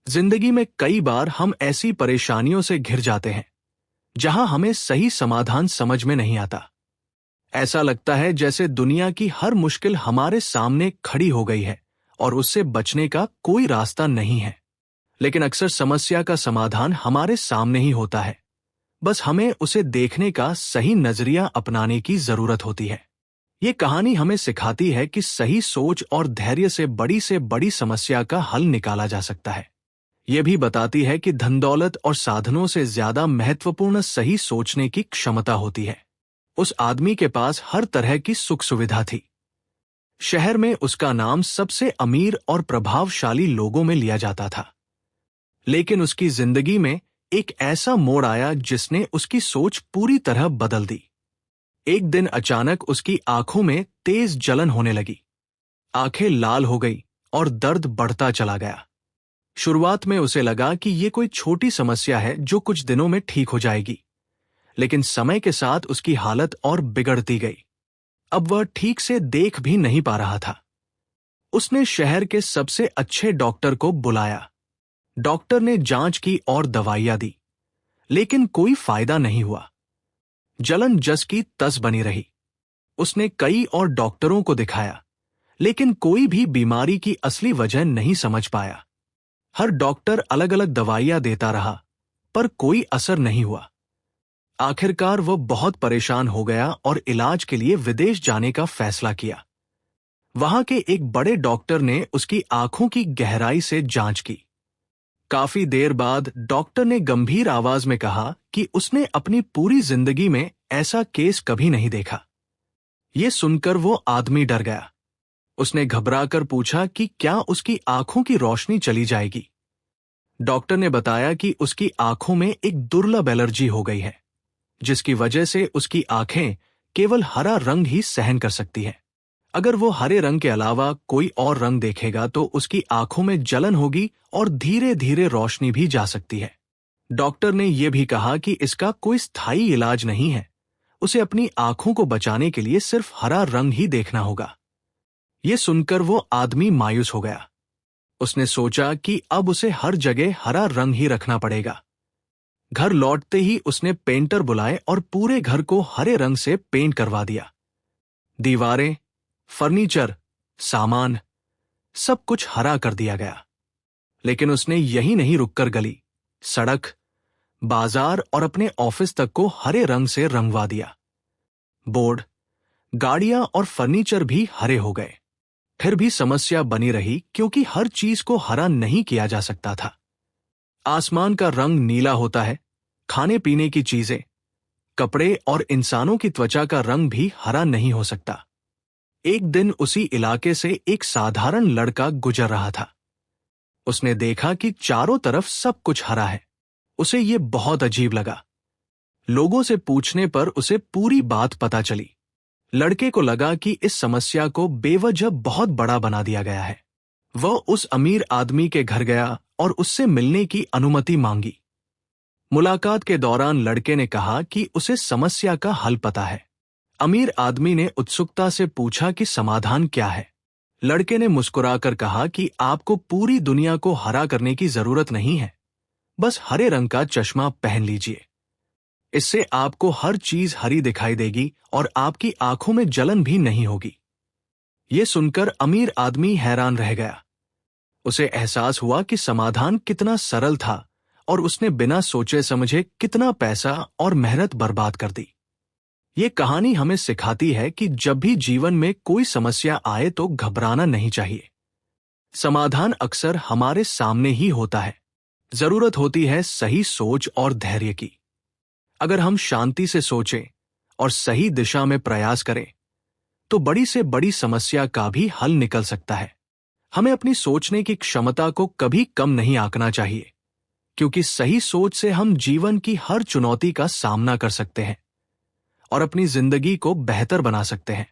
जिंदगी में कई बार हम ऐसी परेशानियों से घिर जाते हैं जहां हमें सही समाधान समझ में नहीं आता। ऐसा लगता है जैसे दुनिया की हर मुश्किल हमारे सामने खड़ी हो गई है और उससे बचने का कोई रास्ता नहीं है। लेकिन अक्सर समस्या का समाधान हमारे सामने ही होता है, बस हमें उसे देखने का सही नजरिया अपनाने की जरूरत होती है। ये कहानी हमें सिखाती है कि सही सोच और धैर्य से बड़ी समस्या का हल निकाला जा सकता है। ये भी बताती है कि धन दौलत और साधनों से ज्यादा महत्वपूर्ण सही सोचने की क्षमता होती है। उस आदमी के पास हर तरह की सुख सुविधा थी। शहर में उसका नाम सबसे अमीर और प्रभावशाली लोगों में लिया जाता था। लेकिन उसकी जिंदगी में एक ऐसा मोड़ आया जिसने उसकी सोच पूरी तरह बदल दी। एक दिन अचानक उसकी आंखों में तेज जलन होने लगी। आंखें लाल हो गई और दर्द बढ़ता चला गया। शुरुआत में उसे लगा कि ये कोई छोटी समस्या है जो कुछ दिनों में ठीक हो जाएगी, लेकिन समय के साथ उसकी हालत और बिगड़ती गई। अब वह ठीक से देख भी नहीं पा रहा था। उसने शहर के सबसे अच्छे डॉक्टर को बुलाया। डॉक्टर ने जांच की और दवाइयां दी, लेकिन कोई फायदा नहीं हुआ। जलन जस की तस बनी रही। उसने कई और डॉक्टरों को दिखाया, लेकिन कोई भी बीमारी की असली वजह नहीं समझ पाया। हर डॉक्टर अलग अलग दवाइयां देता रहा, पर कोई असर नहीं हुआ। आखिरकार वह बहुत परेशान हो गया और इलाज के लिए विदेश जाने का फैसला किया। वहां के एक बड़े डॉक्टर ने उसकी आंखों की गहराई से जांच की। काफी देर बाद डॉक्टर ने गंभीर आवाज में कहा कि उसने अपनी पूरी जिंदगी में ऐसा केस कभी नहीं देखा। यह सुनकर वो आदमी डर गया। उसने घबराकर पूछा कि क्या उसकी आंखों की रोशनी चली जाएगी। डॉक्टर ने बताया कि उसकी आंखों में एक दुर्लभ एलर्जी हो गई है, जिसकी वजह से उसकी आंखें केवल हरा रंग ही सहन कर सकती है। अगर वो हरे रंग के अलावा कोई और रंग देखेगा तो उसकी आंखों में जलन होगी और धीरे धीरे रोशनी भी जा सकती है। डॉक्टर ने यह भी कहा कि इसका कोई स्थायी इलाज नहीं है। उसे अपनी आंखों को बचाने के लिए सिर्फ हरा रंग ही देखना होगा। यह सुनकर वो आदमी मायूस हो गया। उसने सोचा कि अब उसे हर जगह हरा रंग ही रखना पड़ेगा। घर लौटते ही उसने पेंटर बुलाए और पूरे घर को हरे रंग से पेंट करवा दिया। दीवारें, फर्नीचर, सामान, सब कुछ हरा कर दिया गया। लेकिन उसने यही नहीं रुककर गली, सड़क, बाजार और अपने ऑफिस तक को हरे रंग से रंगवा दिया। बोर्ड, गाड़ियां और फर्नीचर भी हरे हो गए। फिर भी समस्या बनी रही, क्योंकि हर चीज को हरा नहीं किया जा सकता था। आसमान का रंग नीला होता है, खाने पीने की चीजें, कपड़े और इंसानों की त्वचा का रंग भी हरा नहीं हो सकता। एक दिन उसी इलाके से एक साधारण लड़का गुजर रहा था। उसने देखा कि चारों तरफ सब कुछ हरा है। उसे ये बहुत अजीब लगा। लोगों से पूछने पर उसे पूरी बात पता चली। लड़के को लगा कि इस समस्या को बेवजह बहुत बड़ा बना दिया गया है। वह उस अमीर आदमी के घर गया और उससे मिलने की अनुमति मांगी। मुलाकात के दौरान लड़के ने कहा कि उसे समस्या का हल पता है। अमीर आदमी ने उत्सुकता से पूछा कि समाधान क्या है। लड़के ने मुस्कुराकर कहा कि आपको पूरी दुनिया को हरा करने की जरूरत नहीं है, बस हरे रंग का चश्मा पहन लीजिए। इससे आपको हर चीज हरी दिखाई देगी और आपकी आंखों में जलन भी नहीं होगी। यह सुनकर अमीर आदमी हैरान रह गया। उसे एहसास हुआ कि समाधान कितना सरल था और उसने बिना सोचे समझे कितना पैसा और मेहनत बर्बाद कर दी। ये कहानी हमें सिखाती है कि जब भी जीवन में कोई समस्या आए तो घबराना नहीं चाहिए। समाधान अक्सर हमारे सामने ही होता है। जरूरत होती है सही सोच और धैर्य की। अगर हम शांति से सोचें और सही दिशा में प्रयास करें, तो बड़ी से बड़ी समस्या का भी हल निकल सकता है। हमें अपनी सोचने की क्षमता को कभी कम नहीं आंकना चाहिए, क्योंकि सही सोच से हम जीवन की हर चुनौती का सामना कर सकते हैं और अपनी जिंदगी को बेहतर बना सकते हैं।